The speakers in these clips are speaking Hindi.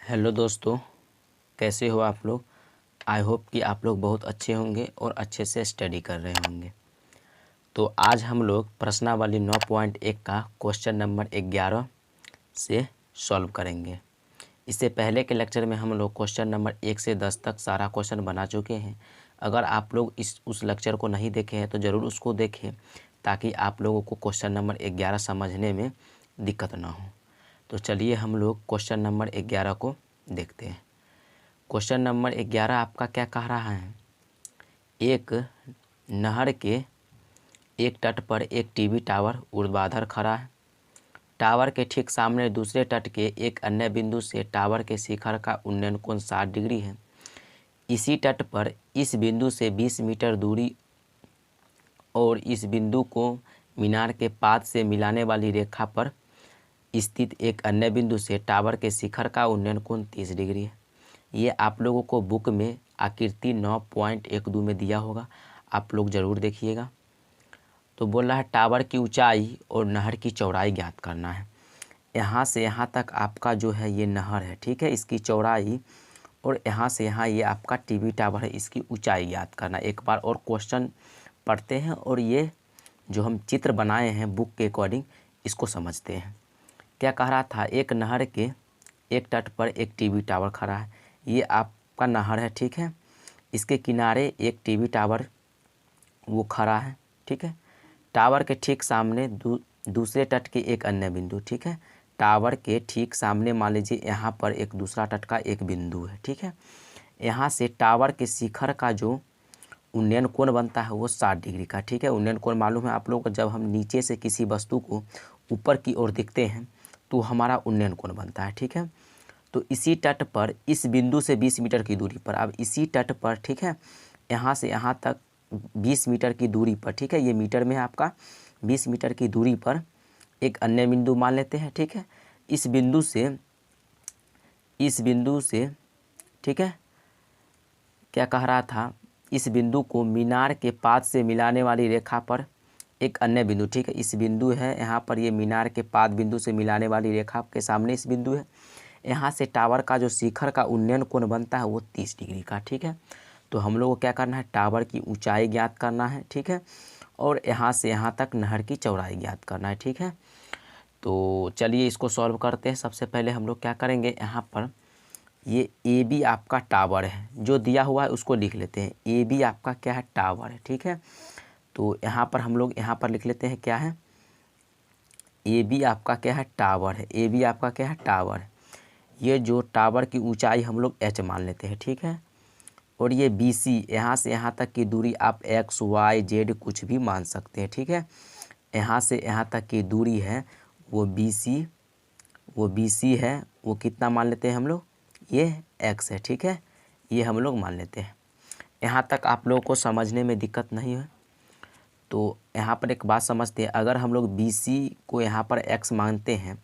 हेलो दोस्तों, कैसे हो आप लोग। आई होप कि आप लोग बहुत अच्छे होंगे और अच्छे से स्टडी कर रहे होंगे। तो आज हम लोग प्रश्नावली 9.1 का क्वेश्चन नंबर 11 से सॉल्व करेंगे। इससे पहले के लेक्चर में हम लोग क्वेश्चन नंबर 1 से 10 तक सारा क्वेश्चन बना चुके हैं। अगर आप लोग उस लेक्चर को नहीं देखे हैं तो ज़रूर उसको देखें, ताकि आप लोगों को क्वेश्चन नंबर 11 समझने में दिक्कत ना हो। तो चलिए हम लोग क्वेश्चन नंबर 11 को देखते हैं। क्वेश्चन नंबर 11 आपका क्या कह रहा है। एक नहर के एक तट पर एक टीवी टावर ऊर्ध्वाधर खड़ा है। टावर के ठीक सामने दूसरे तट के एक अन्य बिंदु से टावर के शिखर का उन्नयन कोण 60 डिग्री है। इसी तट पर इस बिंदु से 20 मीटर दूरी और इस बिंदु को मीनार के पाद से मिलाने वाली रेखा पर स्थित एक अन्य बिंदु से टावर के शिखर का उन्नयन कोण 30 डिग्री है। ये आप लोगों को बुक में आकृति 9.12 में दिया होगा, आप लोग ज़रूर देखिएगा। तो बोल रहा है टावर की ऊंचाई और नहर की चौड़ाई ज्ञात करना है। यहाँ से यहाँ तक आपका जो है ये नहर है, ठीक है, इसकी चौड़ाई, और यहाँ से यहाँ ये आपका टीवी टावर है, इसकी ऊंचाई ज्ञात करना। एक बार और क्वेश्चन पढ़ते हैं और ये जो हम चित्र बनाए हैं बुक के अकॉर्डिंग इसको समझते हैं। क्या कह रहा था, एक नहर के एक तट पर एक टीवी टावर खड़ा है। ये आपका नहर है, ठीक है, इसके किनारे एक टीवी टावर वो खड़ा है, ठीक है। टावर के ठीक सामने दूसरे तट के एक अन्य बिंदु, ठीक है। टावर के ठीक सामने मान लीजिए यहाँ पर एक दूसरा तट का एक बिंदु है, ठीक है। यहाँ से टावर के शिखर का जो उन्नयन कोण बनता है वो 60 डिग्री का, ठीक है। उन्नयन कोण मालूम है आप लोगों को, जब हम नीचे से किसी वस्तु को ऊपर की ओर देखते हैं तो हमारा उन्नयन कोण बनता है, ठीक है। तो इसी तट पर इस बिंदु से 20 मीटर की दूरी पर, अब इसी तट पर, ठीक है, यहाँ से यहाँ तक 20 मीटर की दूरी पर, ठीक है, ये मीटर में है आपका, 20 मीटर की दूरी पर एक अन्य बिंदु मान लेते हैं, ठीक है। इस बिंदु से ठीक है, क्या कह रहा था, इस बिंदु को मीनार के पाद से मिलाने वाली रेखा पर एक अन्य बिंदु, ठीक है, इस बिंदु है यहाँ पर, ये मीनार के पाद बिंदु से मिलाने वाली रेखा के सामने इस बिंदु है। यहाँ से टावर का जो शिखर का उन्नयन कोण बनता है वो 30 डिग्री का, ठीक है। तो हम लोग को क्या करना है, टावर की ऊंचाई ज्ञात करना है, ठीक है, और यहाँ से यहाँ तक नहर की चौड़ाई ज्ञात करना है, ठीक है। तो चलिए इसको सॉल्व करते हैं। सबसे पहले हम लोग क्या करेंगे, यहाँ पर ये ए बी आपका टावर है, जो दिया हुआ है उसको लिख लेते हैं। ए बी आपका क्या है, टावर है, ठीक है। तो यहाँ पर हम लोग यहाँ पर लिख लेते हैं क्या है, ए बी आपका क्या है, टावर है। ए बी आपका क्या है, टावर है। ये जो टावर की ऊंचाई हम लोग h मान लेते हैं, ठीक है। और ये बी सी, यहाँ से यहाँ तक की दूरी आप x y z कुछ भी मान सकते हैं, ठीक है। यहाँ से यहाँ तक की दूरी है वो बी सी है, वो कितना मान लेते हैं हम लोग, ये x है, ठीक है, ये हम लोग मान लेते हैं। यहाँ तक आप लोगों को समझने में दिक्कत नहीं है। तो यहाँ पर एक बात समझते हैं, अगर हम लोग बी सी को यहाँ पर x मानते हैं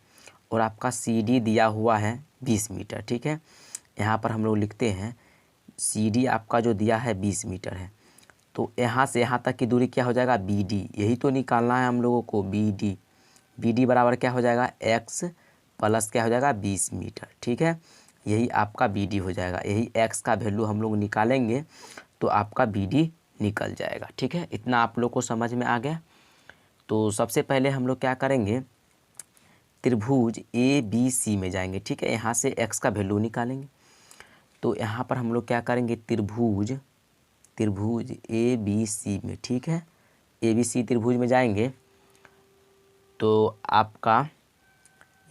और आपका सी डी दिया हुआ है 20 मीटर, ठीक है, यहाँ पर हम लोग लिखते हैं सी डी आपका जो दिया है 20 मीटर है, तो यहाँ से यहाँ तक की दूरी क्या हो जाएगा, बी डी, यही तो निकालना है हम लोगों को, बी डी बराबर क्या हो जाएगा, x प्लस क्या हो जाएगा 20 मीटर, ठीक है, यही आपका बी डी हो जाएगा। यही x का वैल्यू हम लोग निकालेंगे तो आपका बी डी निकल जाएगा, ठीक है। इतना आप लोग को समझ में आ गया। तो सबसे पहले हम लोग क्या करेंगे, त्रिभुज ए बी सी में जाएंगे, ठीक है, यहाँ से x का वैल्यू निकालेंगे। तो यहाँ पर हम लोग क्या करेंगे, त्रिभुज ए बी सी में, ठीक है, ए बी सी त्रिभुज में जाएंगे तो आपका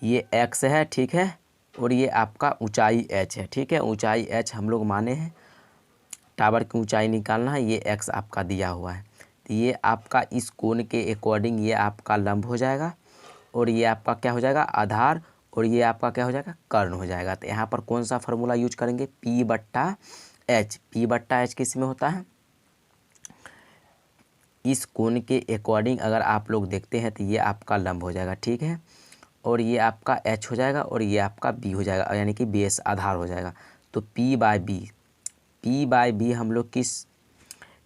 ये x है, ठीक है, और ये आपका ऊंचाई h है, ठीक है, ऊंचाई h हम लोग माने हैं, टावर की ऊंचाई निकालना है, ये x आपका दिया हुआ है। तो ये आपका इस कोण के अकॉर्डिंग ये आपका लंब हो जाएगा, और ये आपका क्या हो जाएगा, आधार, और ये आपका क्या हो जाएगा, कर्ण हो जाएगा। तो यहाँ पर कौन सा फार्मूला यूज करेंगे, P बट्टा H किस में होता है, इस कोण के अकॉर्डिंग अगर आप लोग देखते हैं तो ये आपका लंब हो जाएगा, ठीक है, और ये आपका H हो जाएगा, और ये आपका B हो जाएगा, यानी कि बेस आधार हो जाएगा। तो P बाय बी हम लोग किस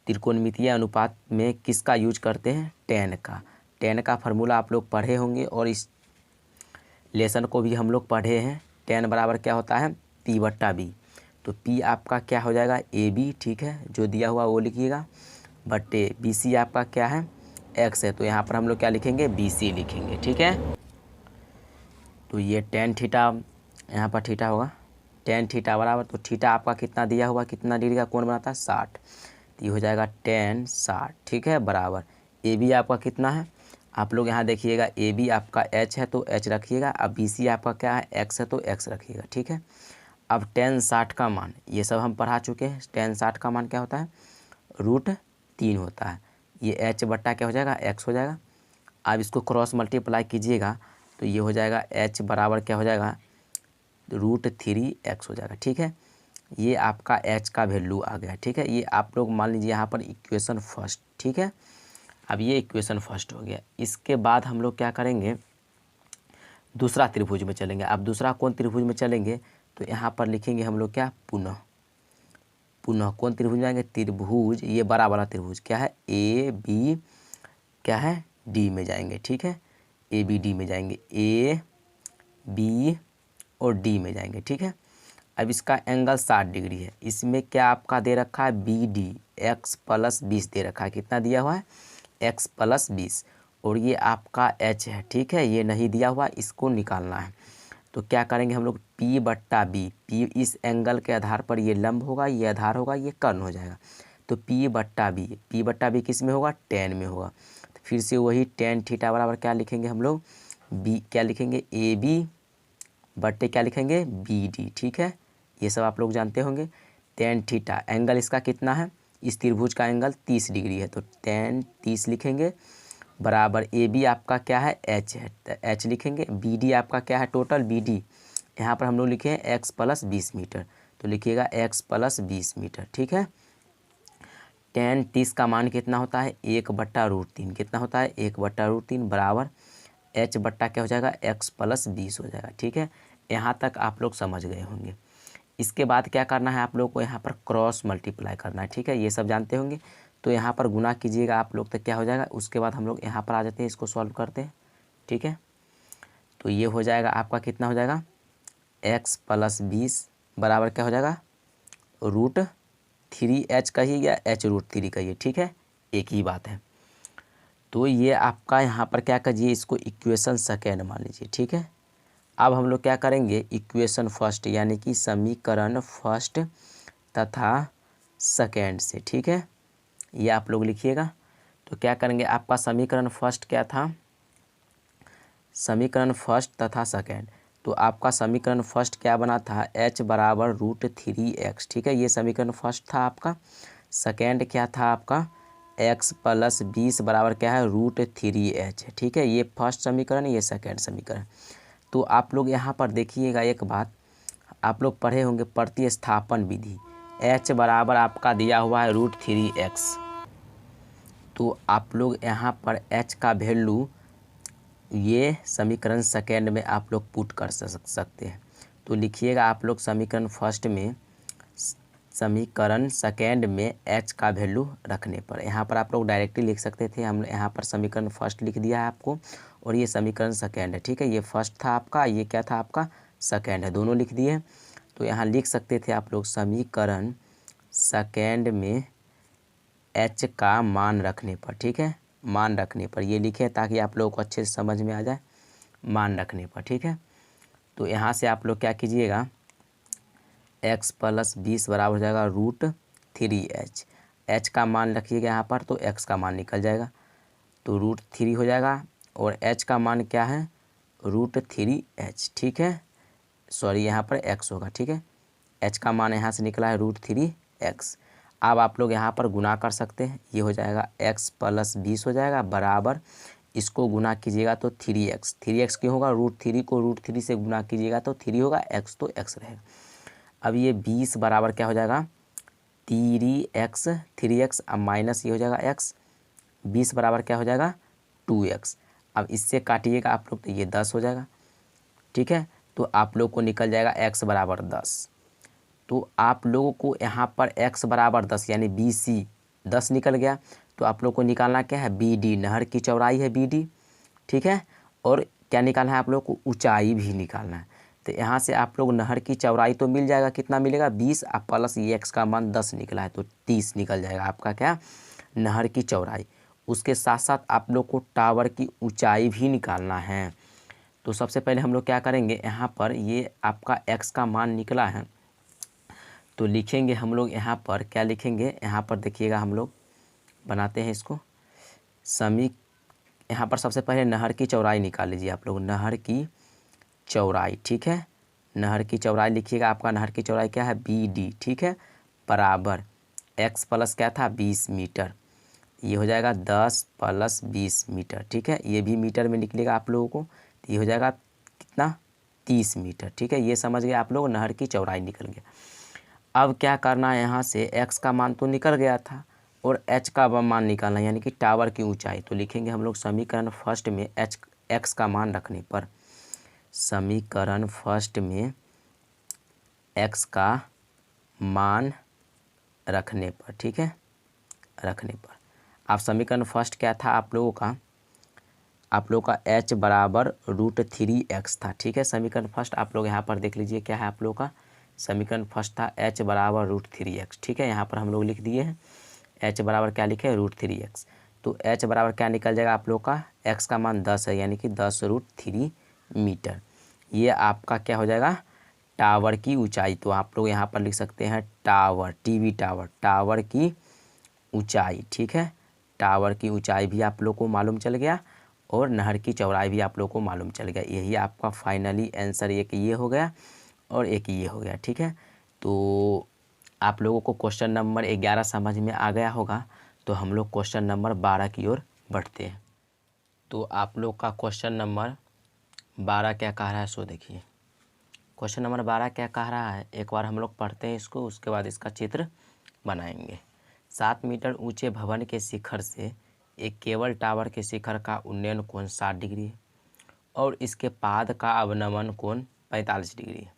त्रिकोणमितीय अनुपात में किसका यूज करते हैं, टेन का फार्मूला आप लोग पढ़े होंगे और इस लेसन को भी हम लोग पढ़े हैं। टेन बराबर क्या होता है, P बट्टा B। तो P आपका क्या हो जाएगा AB, ठीक है, जो दिया हुआ वो लिखिएगा, बट्टे BC आपका क्या है X है, तो यहाँ पर हम लोग क्या लिखेंगे BC लिखेंगे, ठीक है। तो ये टेन थीटा, यहाँ पर थीटा होगा टेन थीटा बराबर, तो थीटा आपका कितना दिया हुआ, कितना डिग्री का कोण बनाता है 60, तो ये हो जाएगा टेन 60, ठीक है, बराबर AB आपका कितना है, आप लोग यहाँ देखिएगा AB आपका H है तो H रखिएगा, अब BC आपका क्या है X है तो X रखिएगा, ठीक है। अब टेन 60 का मान ये सब हम पढ़ा चुके हैं, टेन 60 का मान क्या होता है √3 होता है, ये H बट्टा क्या हो जाएगा X हो जाएगा। अब इसको क्रॉस मल्टीप्लाई कीजिएगा तो ये हो जाएगा H बराबर क्या हो जाएगा √3x हो जाएगा, ठीक है। ये आपका H का वैल्यू आ गया, ठीक है। ये आप लोग मान लीजिए यहाँ पर इक्वेशन फर्स्ट, ठीक है। अब ये इक्वेशन फर्स्ट हो गया। इसके बाद हम लोग क्या करेंगे, दूसरा त्रिभुज में चलेंगे। अब दूसरा कौन त्रिभुज में चलेंगे, तो यहाँ पर लिखेंगे हम लोग क्या पुनः कौन त्रिभुज में आएंगे, त्रिभुज ये बड़ा वाला त्रिभुज क्या है AB क्या है D में जाएंगे, ठीक है, ABD में जाएंगे, AB और D में जाएंगे, ठीक है। अब इसका एंगल 60 डिग्री है, इसमें क्या आपका दे रखा है BD x + 20 दे रखा है, कितना दिया हुआ है x + 20, और ये आपका H है, ठीक है, ये नहीं दिया हुआ, इसको निकालना है। तो क्या करेंगे हम लोग P बट्टा B, P इस एंगल के आधार पर ये लंब होगा, ये आधार होगा, ये कर्ण हो जाएगा, तो P बट्टा B किस में होगा टेन में होगा। तो फिर से वही टेन थीटा बराबर क्या लिखेंगे हम लोग B क्या लिखेंगे AB बट्टे क्या लिखेंगे BD, ठीक है, ये सब आप लोग जानते होंगे। टेन थीटा एंगल इसका कितना है, इस त्रिभुज का एंगल 30 डिग्री है, तो टेन 30 लिखेंगे, बराबर AB आपका क्या है H है, तो H लिखेंगे, BD आपका क्या है टोटल BD, यहाँ पर हम लोग लिखे हैं x + 20 मीटर, तो लिखिएगा x + 20 मीटर, ठीक है। टेन 30 का मान कितना होता है 1/√3, कितना होता है 1/√3 बराबर H बट्टा क्या हो जाएगा x + 20 हो जाएगा, ठीक है। यहाँ तक आप लोग समझ गए होंगे। इसके बाद क्या करना है आप लोग को, यहाँ पर क्रॉस मल्टीप्लाई करना है, ठीक है, ये सब जानते होंगे। तो यहाँ पर गुना कीजिएगा आप लोग तो क्या हो जाएगा, उसके बाद हम लोग यहाँ पर आ जाते हैं, इसको सॉल्व करते हैं, ठीक है। तो ये हो जाएगा आपका कितना हो जाएगा x + 20 बराबर क्या हो जाएगा √3h कहिए या h√3 कहिए, ठीक है, एक ही बात है। तो ये आपका यहाँ पर क्या कीजिए, इसको इक्वेशन सेकेंड मान लीजिए, ठीक है। अब हम लोग क्या करेंगे इक्वेशन फर्स्ट यानी कि समीकरण फर्स्ट तथा सेकेंड से, ठीक है, ये आप लोग लिखिएगा। तो क्या करेंगे, आपका समीकरण फर्स्ट क्या था, समीकरण फर्स्ट तथा सेकेंड, तो आपका समीकरण फर्स्ट क्या बना था H बराबर √3x, ठीक है, ये समीकरण फर्स्ट था आपका। सेकेंड क्या था आपका x + 20 बराबर क्या है √3h, ठीक है, ये फर्स्ट समीकरण, ये सेकेंड समीकरण। तो आप लोग यहाँ पर देखिएगा एक बात, आप लोग पढ़े होंगे प्रतिस्थापन विधि, H बराबर आपका दिया हुआ है √3x, तो आप लोग यहाँ पर H का वैल्यू ये समीकरण सेकेंड में आप लोग पुट कर सकते हैं। तो लिखिएगा आप लोग समीकरण फर्स्ट में, समीकरण सेकेंड में H का वैल्यू रखने पर, यहाँ पर आप लोग डायरेक्टली लिख सकते थे, हम यहाँ पर समीकरण फर्स्ट लिख दिया है आपको, और ये समीकरण सेकेंड है, ठीक है, ये फर्स्ट था आपका, ये क्या था आपका सेकेंड है, दोनों लिख दिए। तो यहाँ लिख सकते थे आप लोग समीकरण सेकेंड में H का मान रखने पर, ठीक है, मान रखने पर ये लिखे ताकि आप लोगों को अच्छे से समझ में आ जाए, मान रखने पर, ठीक है। तो यहाँ से आप लोग क्या कीजिएगा x + 20 बराबर हो जाएगा √3h, h का मान रखिएगा यहाँ पर, तो x का मान निकल जाएगा, तो √3 हो जाएगा, और h का मान क्या है √3h, ठीक है, सॉरी यहाँ पर x होगा, ठीक है, h का मान यहाँ से निकला है √3x। अब आप लोग यहाँ पर गुना कर सकते हैं, ये हो जाएगा x + 20 हो जाएगा बराबर, इसको गुना कीजिएगा तो 3x क्यों होगा, √3 को √3 से गुना कीजिएगा तो 3 होगा, x तो x रहेगा। अब ये 20 बराबर क्या हो जाएगा 3x, अब माइनस ये हो जाएगा x, 20 बराबर क्या हो जाएगा 2x। अब इससे काटिएगा आप लोग तो ये 10 हो जाएगा, ठीक है। तो आप लोग को निकल जाएगा x बराबर 10। तो आप लोगों को यहाँ पर x बराबर 10 यानी BC 10 निकल गया। तो आप लोग को निकालना क्या है BD, नहर की चौड़ाई है BD, ठीक है, और क्या निकालना है आप लोग को ऊंचाई भी निकालना है। तो यहाँ से आप लोग नहर की चौड़ाई तो मिल जाएगा, कितना मिलेगा 20 प्लस ये x का मान 10 निकला है तो 30 निकल जाएगा आपका क्या नहर की चौड़ाई। उसके साथ साथ आप लोग को टावर की ऊंचाई भी निकालना है। तो सबसे पहले हम लोग क्या करेंगे, यहाँ पर ये आपका x का मान निकला है तो लिखेंगे हम लोग यहाँ पर क्या लिखेंगे, यहाँ पर देखिएगा हम लोग बनाते हैं इसको यहाँ पर सबसे पहले नहर की चौड़ाई निकाल लीजिए आप लोग, नहर की चौड़ाई, ठीक है। नहर की चौड़ाई लिखिएगा, आपका नहर की चौड़ाई क्या है BD, ठीक है, बराबर x प्लस क्या था 20 मीटर, ये हो जाएगा 10 प्लस 20 मीटर, ठीक है। ये भी मीटर में निकलेगा आप लोगों को, तो ये हो जाएगा कितना 30 मीटर, ठीक है। ये समझ गए आप लोग, नहर की चौड़ाई निकल गया। अब क्या करना है, यहाँ से x का मान तो निकल गया था और h का मान निकालना है, यानी कि टावर की ऊंचाई। तो लिखेंगे हम लोग समीकरण फर्स्ट में x का मान रखने पर, समीकरण फर्स्ट में x का मान रखने पर, ठीक है, रखने पर। आप समीकरण फर्स्ट क्या था आप लोगों का h बराबर √3x था, ठीक है। समीकरण फर्स्ट आप लोग यहाँ पर देख लीजिए क्या है आप लोगों का समीकरण फर्स्ट था h बराबर √3x, ठीक है। यहाँ पर हम लोग लिख दिए हैं h बराबर क्या लिखे √3x। तो h बराबर क्या निकल जाएगा आप लोग का, x का मान 10 है यानी कि 10√3 मीटर। ये आपका क्या हो जाएगा टावर की ऊंचाई। तो आप लोग यहाँ पर लिख सकते हैं टावर, टीवी टावर, टावर की ऊंचाई, ठीक है। टावर की ऊंचाई भी आप लोग को मालूम चल गया और नहर की चौड़ाई भी आप लोग को मालूम चल गया। यही आपका फाइनली आंसर, एक ये हो गया और एक ये हो गया, ठीक है। तो आप लोगों को क्वेश्चन नंबर 11 समझ में आ गया होगा। तो हम लोग क्वेश्चन नंबर 12 की ओर बढ़ते हैं। तो आप लोग का क्वेश्चन नंबर 12 क्या कह रहा है सो देखिए। क्वेश्चन नंबर 12 क्या कह रहा है, एक बार हम लोग पढ़ते हैं इसको, उसके बाद इसका चित्र बनाएंगे। 7 मीटर ऊंचे भवन के शिखर से एक केबल टावर के शिखर का उन्नयन कोण 60 डिग्री है और इसके पाद का अवनमन कोण 45 डिग्री है।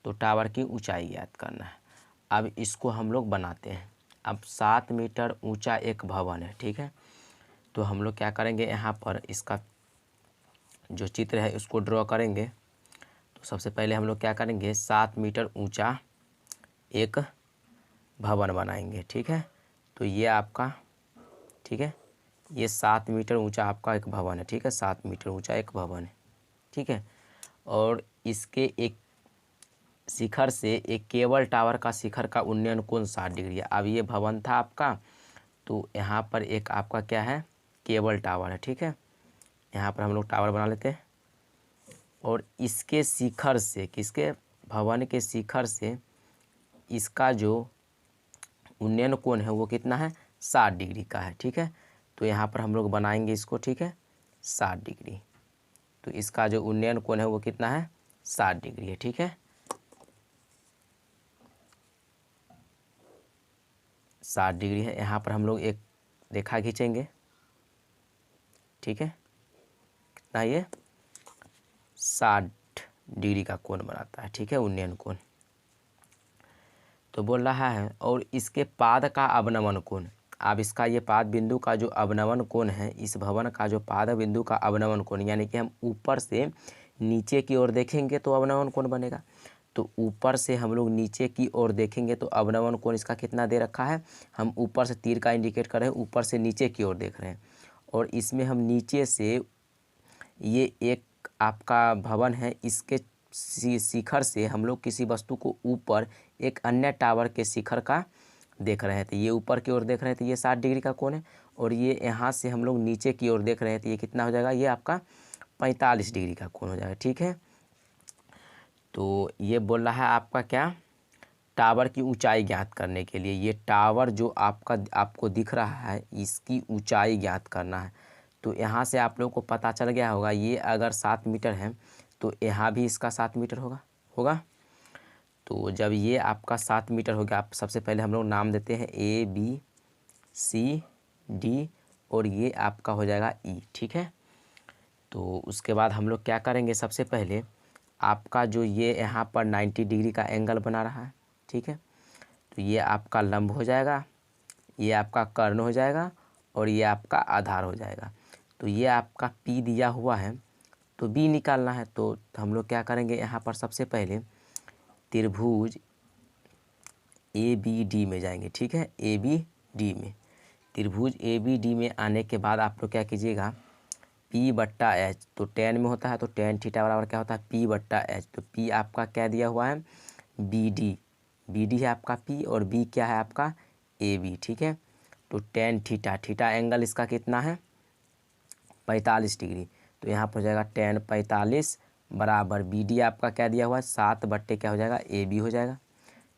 तो टावर की ऊंचाई ज्ञात करना है। अब इसको हम लोग बनाते हैं। अब 7 मीटर ऊंचा एक भवन है, ठीक है। तो हम लोग क्या करेंगे, यहाँ पर इसका जो चित्र है उसको ड्रॉ करेंगे। तो सबसे पहले हम लोग क्या करेंगे, 7 मीटर ऊंचा एक भवन बनाएंगे, ठीक है। तो ये आपका, ठीक है, ये 7 मीटर ऊंचा आपका एक भवन है, ठीक है, 7 मीटर ऊंचा एक भवन है, ठीक है। और इसके एक शिखर से एक केबल टावर का शिखर का उन्नयन कोण 60 डिग्री है। अब ये भवन था आपका, तो यहाँ पर एक आपका क्या है केबल टावर है, ठीक है। यहाँ पर हम लोग टावर बना लेते हैं और इसके शिखर से, किसके भवन के शिखर से इसका जो उन्नयन कोण है वो कितना है 60 डिग्री का है, ठीक है। तो यहाँ पर हम लोग बनाएंगे इसको, ठीक है, 60 डिग्री। तो इसका जो उन्नयन कोण है वो कितना है 60 डिग्री है, ठीक है, 60 डिग्री है। यहाँ पर हम लोग एक रेखा खींचेंगे, ठीक है, कितना ये 60 डिग्री का कोण बनाता है, ठीक है, उन्नयन कोण। तो बोल रहा है और इसके पाद का अवनमन कोण, अब इसका ये पाद बिंदु का जो अवनमन कोण है, इस भवन का जो पाद बिंदु का अवनमन कोण, यानी कि हम ऊपर से नीचे की ओर देखेंगे तो अवनमन कोण बनेगा। तो ऊपर से हम लोग नीचे की ओर देखेंगे तो अवनमन कोण इसका कितना दे रखा है, हम ऊपर से तीर का इंडिकेट कर रहे हैं, ऊपर से नीचे की ओर देख रहे हैं और इसमें हम नीचे से ये एक आपका भवन है, इसके शिखर से हम लोग किसी वस्तु को ऊपर एक अन्य टावर के शिखर का देख रहे हैं। तो ये ऊपर की ओर देख रहे हैं तो ये 60 डिग्री का कोण है और ये यहाँ से हम लोग नीचे की ओर देख रहे हैं तो ये कितना हो जाएगा, ये आपका 45 डिग्री का कोण हो जाएगा, ठीक है। तो ये बोल रहा है आपका क्या टावर की ऊंचाई ज्ञात करने के लिए, ये टावर जो आपको दिख रहा है इसकी ऊंचाई ज्ञात करना है। तो यहाँ से आप लोगों को पता चल गया होगा, ये अगर 7 मीटर है तो यहाँ भी इसका 7 मीटर होगा। तो जब ये आपका 7 मीटर हो गया, आप सबसे पहले हम लोग नाम देते हैं ABCD और ये आपका हो जाएगा E, ठीक है। तो उसके बाद हम लोग क्या करेंगे, सबसे पहले आपका जो ये यहाँ पर 90 डिग्री का एंगल बना रहा है, ठीक है। तो ये आपका लंब हो जाएगा, ये आपका कर्ण हो जाएगा और ये आपका आधार हो जाएगा। तो ये आपका P दिया हुआ है, तो बी निकालना है। तो हम लोग क्या करेंगे, यहाँ पर सबसे पहले त्रिभुज ए बी डी में जाएंगे, ठीक है। ए बी डी में, त्रिभुज ए बी डी में आने के बाद आप लोग क्या कीजिएगा, पी बट्टा एच, तो टेन में होता है तो टेन थीटा बराबर क्या होता है, पी बट्टा एच। तो पी आपका क्या दिया हुआ है, बी डी, बी डी है आपका पी और बी क्या है आपका ए बी, ठीक है। तो टेन थीटा, थीटा एंगल इसका कितना है 45 डिग्री, तो यहाँ पर हो जाएगा टेन 45 बराबर बी डी आपका क्या दिया हुआ है 7 बट्टे क्या हो जाएगा ए बी हो जाएगा।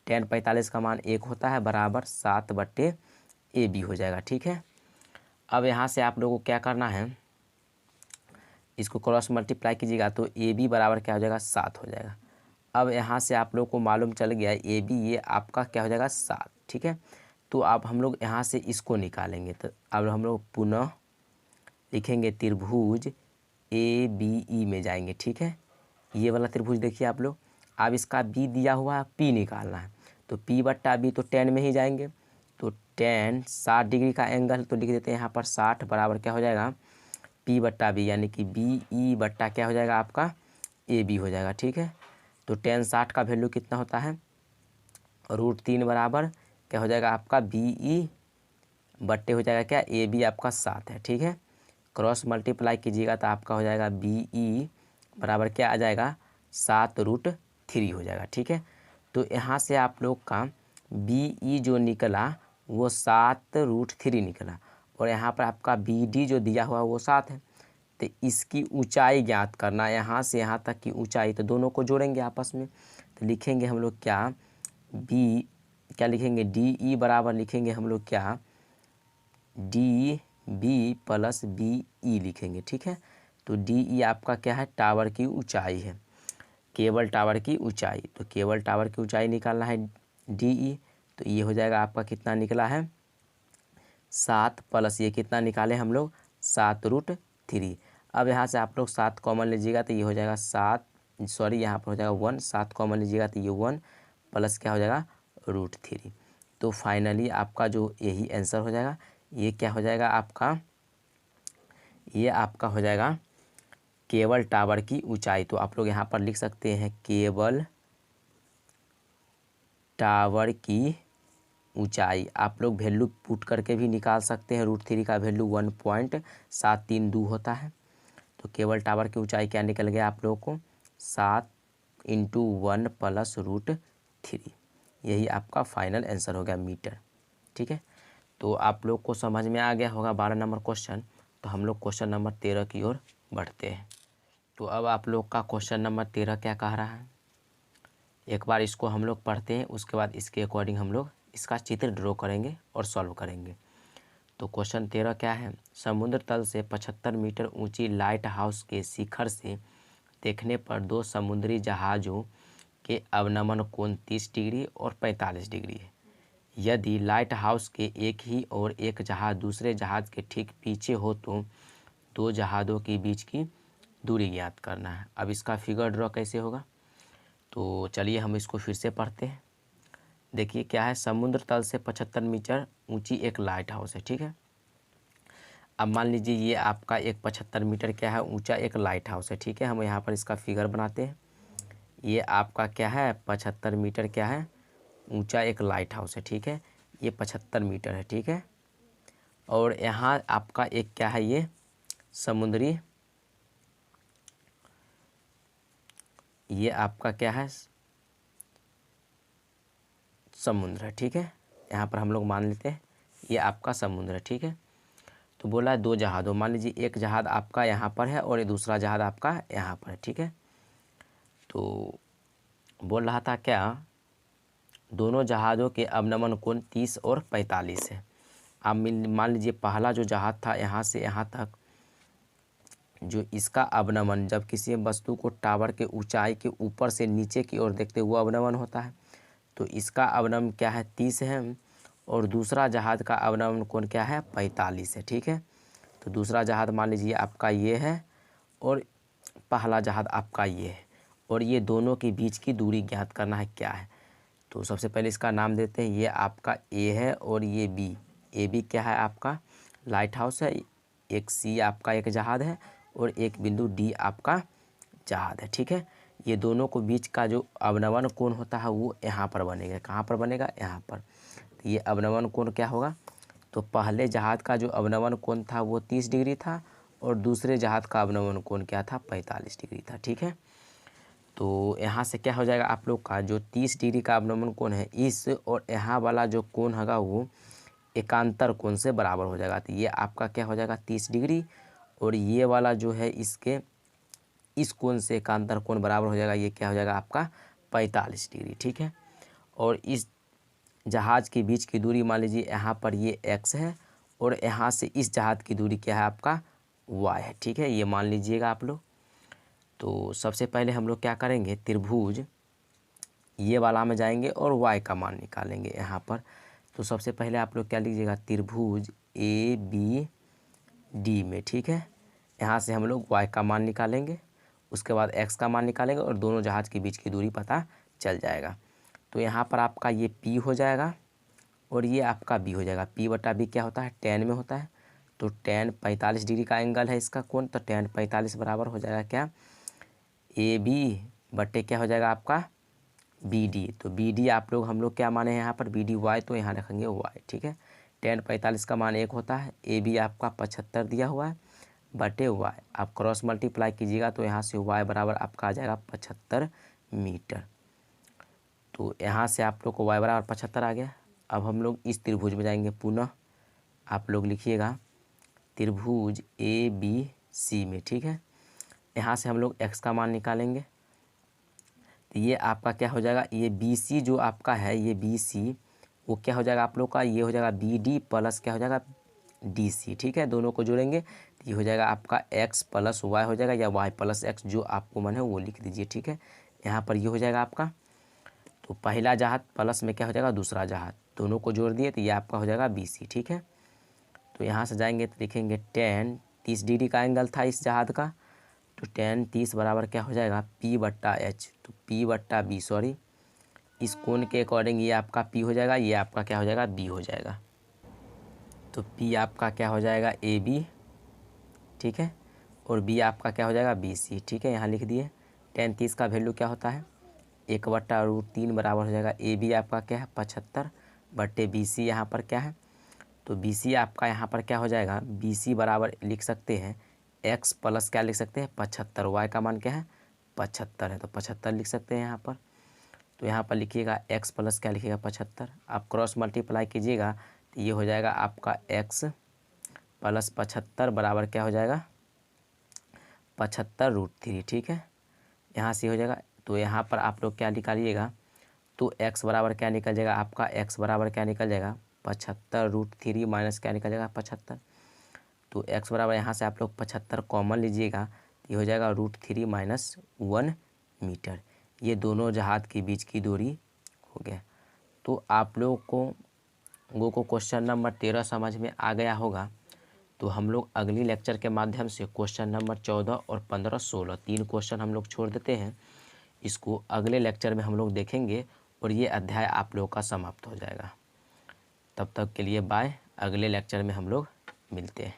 टेन 45 का मान 1 होता है बराबर 7 बट्टे ए बी हो जाएगा, ठीक है। अब यहाँ से आप लोगों को क्या करना है, इसको क्रॉस मल्टीप्लाई कीजिएगा तो ए बी बराबर क्या हो जाएगा 7 हो जाएगा। अब यहाँ से आप लोग को मालूम चल गया ए बी ये आपका क्या हो जाएगा 7, ठीक है। तो अब हम लोग यहाँ से इसको निकालेंगे, तो अब हम लोग पुनः लिखेंगे त्रिभुज ए बी ई में जाएंगे, ठीक है। ये वाला त्रिभुज देखिए आप लोग, अब इसका बी दिया हुआ है, पी निकालना है, तो पी बट्टा बी तो टेन में ही जाएंगे। तो टेन 60 डिग्री का एंगल, तो लिख देते हैं यहाँ पर 60 बराबर क्या हो जाएगा पी बट्टा बी, यानी कि बी ई बट्टा क्या हो जाएगा आपका ए बी हो जाएगा, ठीक है। तो टेन 60 का वैल्यू कितना होता है √3 बराबर क्या हो जाएगा आपका बी ई बट्टे हो जाएगा क्या ए बी आपका 7 है, ठीक है। क्रॉस मल्टीप्लाई कीजिएगा तो आपका हो जाएगा बी ई बराबर क्या आ जाएगा 7√3 हो जाएगा, ठीक है। तो यहाँ से आप लोग का बी ई जो निकला वो 7√3 निकला, और यहाँ पर आपका बी डी जो दिया हुआ वो 7 है। तो इसकी ऊंचाई ज्ञात करना, यहाँ से यहाँ तक की ऊंचाई, तो दोनों को जोड़ेंगे आपस में, तो लिखेंगे हम लोग क्या बी, क्या लिखेंगे डी ई बराबर लिखेंगे हम लोग क्या D B plus B E लिखेंगे, ठीक है। तो डी ई आपका क्या है टावर की ऊंचाई है, केबल टावर की ऊंचाई, तो केबल टावर की ऊंचाई निकालना है डी ई, तो ये हो जाएगा आपका कितना निकला है 7 प्लस ये कितना निकाले हम लोग 7√3। अब यहाँ से आप लोग 7 कॉमन लीजिएगा तो ये हो जाएगा 7, सॉरी यहाँ पर हो जाएगा 1, 7 कॉमन लीजिएगा तो ये 1 प्लस क्या हो जाएगा √3। तो फाइनली आपका जो यही आंसर हो जाएगा, ये क्या हो जाएगा आपका, ये आपका हो जाएगा केबल टावर की ऊंचाई। तो आप लोग यहाँ पर लिख सकते हैं केबल टावर की ऊंचाई, आप लोग वैल्यू पुट करके भी निकाल सकते हैं, √3 का वैल्यू 1.732 होता है। तो केबल टावर की ऊंचाई क्या निकल गया आप लोगों को 7 × 1 प्लस √3, यही आपका फाइनल आंसर हो गया मीटर, ठीक है। तो आप लोग को समझ में आ गया होगा 12 नंबर क्वेश्चन। तो हम लोग क्वेश्चन नंबर 13 की ओर बढ़ते हैं। तो अब आप लोग का क्वेश्चन नंबर 13 क्या कह रहा है, एक बार इसको हम लोग पढ़ते हैं, उसके बाद इसके अकॉर्डिंग हम लोग इसका चित्र ड्रॉ करेंगे और सॉल्व करेंगे। तो क्वेश्चन 13 क्या है, समुद्र तल से 75 मीटर ऊंची लाइट हाउस के शिखर से देखने पर दो समुद्री जहाज़ों के अवनमन कोण 30 डिग्री और 45 डिग्री है। यदि लाइट हाउस के एक ही और एक जहाज़ दूसरे जहाज़ के ठीक पीछे हो तो दो जहाज़ों के बीच की दूरी ज्ञात करना है। अब इसका फिगर ड्रॉ कैसे होगा, तो चलिए हम इसको फिर से पढ़ते हैं। देखिए क्या है, समुद्र तल से 75 मीटर ऊंची एक लाइट हाउस है, ठीक है। अब मान लीजिए ये आपका एक 75 मीटर क्या है ऊंचा एक लाइट हाउस है, ठीक है। हम यहाँ पर इसका फिगर बनाते हैं। ये आपका क्या है 75 मीटर क्या है ऊंचा एक लाइट हाउस है, ठीक है। ये 75 मीटर है, ठीक है। और यहाँ आपका एक क्या है ये समुद्री, ये आपका क्या है समुद्र है, ठीक है। यहाँ पर हम लोग मान लेते हैं ये आपका समुद्र है, ठीक है। तो बोला है दो जहाज़ों, मान लीजिए एक जहाज़ आपका यहाँ पर है और ये दूसरा जहाज़ आपका यहाँ पर है, ठीक है। तो बोल रहा था क्या दोनों जहाज़ों के अवनमन कोण 30 और 45 है। अब मान लीजिए पहला जो जहाज़ था यहाँ से यहाँ तक जो इसका अवनमन, जब किसी वस्तु को टावर के ऊंचाई के ऊपर से नीचे की ओर देखते हुए अवनमन होता है, तो इसका अवनमन क्या है 30 है, और दूसरा जहाज़ का अवनमन कोण क्या है 45 है, ठीक है। तो दूसरा जहाज़ मान लीजिए आपका ये है और पहला जहाज़ आपका ये है, और ये दोनों के बीच की दूरी ज्ञात करना है क्या है। तो सबसे पहले इसका नाम देते हैं, ये आपका ए है और ये बी। ए बी क्या है आपका लाइट हाउस है, एक सी आपका एक जहाज़ है और एक बिंदु डी आपका जहाज है। ठीक है, ये दोनों को बीच का जो अवनमन कोण होता है वो यहाँ पर बनेगा। कहाँ पर बनेगा? यहाँ पर। तो ये अवनमन कोण क्या होगा? तो पहले जहाज का जो अवनमन कोण था वो 30 डिग्री था और दूसरे जहाज का अवनमन कोण क्या था? 45 डिग्री था। ठीक है, तो यहाँ से क्या हो जाएगा आप लोग का जो 30 डिग्री का अवनमन कोण है, इस और यहाँ वाला जो कोण होगा वो एकांतर कोण से बराबर हो जाएगा। तो ये आपका क्या हो जाएगा? 30 डिग्री, और ये वाला जो है इसके इस कोण से एकांतर कोण बराबर हो जाएगा, ये क्या हो जाएगा आपका? 45 डिग्री। ठीक है, और इस जहाज के बीच की दूरी मान लीजिए यहाँ पर ये x है और यहाँ से इस जहाज की दूरी क्या है आपका? y है। ठीक है, ये मान लीजिएगा आप लोग। तो सबसे पहले हम लोग क्या करेंगे? त्रिभुज ये वाला में जाएंगे और y का मान निकालेंगे यहाँ पर। तो सबसे पहले आप लोग क्या लीजिएगा? त्रिभुज ABD में, ठीक है, यहाँ से हम लोग y का मान निकालेंगे, उसके बाद x का मान निकालेंगे और दोनों जहाज के बीच की दूरी पता चल जाएगा। तो यहाँ पर आपका ये P हो जाएगा और ये आपका B हो जाएगा। P बटा B क्या होता है? tan में होता है। तो tan 45 डिग्री का एंगल है इसका कोण, तो tan 45 बराबर हो जाएगा क्या? AB बटे क्या हो जाएगा आपका? BD। तो BD आप लोग हम लोग क्या माने हैं यहाँ पर? BD y, तो यहाँ रखेंगे y। ठीक है, tan 45 का मान 1 होता है, AB आपका 75 दिया हुआ है बटे y। आप क्रॉस मल्टीप्लाई कीजिएगा तो यहाँ से y बराबर आपका आ जाएगा 75 मीटर। तो यहाँ से आप लोग को y बराबर 75 आ गया। अब हम लोग इस त्रिभुज में जाएंगे पुनः। आप लोग लिखिएगा त्रिभुज ABC में। ठीक है, यहाँ से हम लोग x का मान निकालेंगे। तो ये आपका क्या हो जाएगा? ये BC जो आपका है, ये BC वो क्या हो जाएगा आप लोग का? ये हो जाएगा BD प्लस क्या हो जाएगा? DC। ठीक है, दोनों को जोड़ेंगे तो ये हो जाएगा आपका x प्लस y हो जाएगा, या y प्लस x, जो आपको मन है वो लिख दीजिए। ठीक है, यहाँ पर ये हो जाएगा आपका। तो पहला जहाज प्लस में क्या हो जाएगा? दूसरा जहाज, दोनों को जोड़ दिए तो ये आपका हो जाएगा BC। ठीक है, तो यहाँ से जाएंगे तो लिखेंगे tan 30 डिग्री का एंगल था इस जहाज का, तो tan 30 बराबर क्या हो जाएगा? P बट्टा H। तो P बट्टा B, सॉरी, इस कोण के अकॉर्डिंग ये आपका P हो जाएगा, ये आपका क्या हो जाएगा? B हो जाएगा। तो P आपका क्या हो जाएगा? AB। ठीक है, और B आपका क्या हो जाएगा? BC। ठीक है, यहाँ लिख दिए। tan 30 का वैल्यू क्या होता है? 1/√3 बराबर हो जाएगा AB आपका क्या है? 75 बट्टे BC यहाँ पर क्या है? तो BC आपका यहाँ पर क्या हो जाएगा? BC बराबर लिख सकते हैं x प्लस क्या लिख सकते हैं? 75। y का मान क्या है? 75 है, तो 75 लिख सकते हैं यहाँ पर। तो यहाँ पर लिखिएगा x प्लस क्या लिखिएगा? 75। आप क्रॉस मल्टीप्लाई कीजिएगा तो ये हो जाएगा आपका x प्लस 75 बराबर क्या हो जाएगा? 75√3। ठीक है, यहाँ से हो जाएगा। तो यहाँ पर आप लोग क्या निकालिएगा? तो x बराबर क्या निकल जाएगा आपका? x बराबर क्या निकल जाएगा? 75√3 माइनस क्या निकल जाएगा? 75। तो x बराबर यहाँ से आप लोग 75 कॉमन लीजिएगा, ये हो जाएगा √3 माइनस 1 मीटर। ये दोनों जहाज के बीच की दूरी हो गया। तो आप लोगों को क्वेश्चन नंबर 13 समझ में आ गया होगा। तो हम लोग अगली लेक्चर के माध्यम से क्वेश्चन नंबर 14 और 15, 16 3 क्वेश्चन हम लोग छोड़ देते हैं। इसको अगले लेक्चर में हम लोग देखेंगे और ये अध्याय आप लोगों का समाप्त हो जाएगा। तब तक के लिए बाय। अगले लेक्चर में हम लोग मिलते हैं।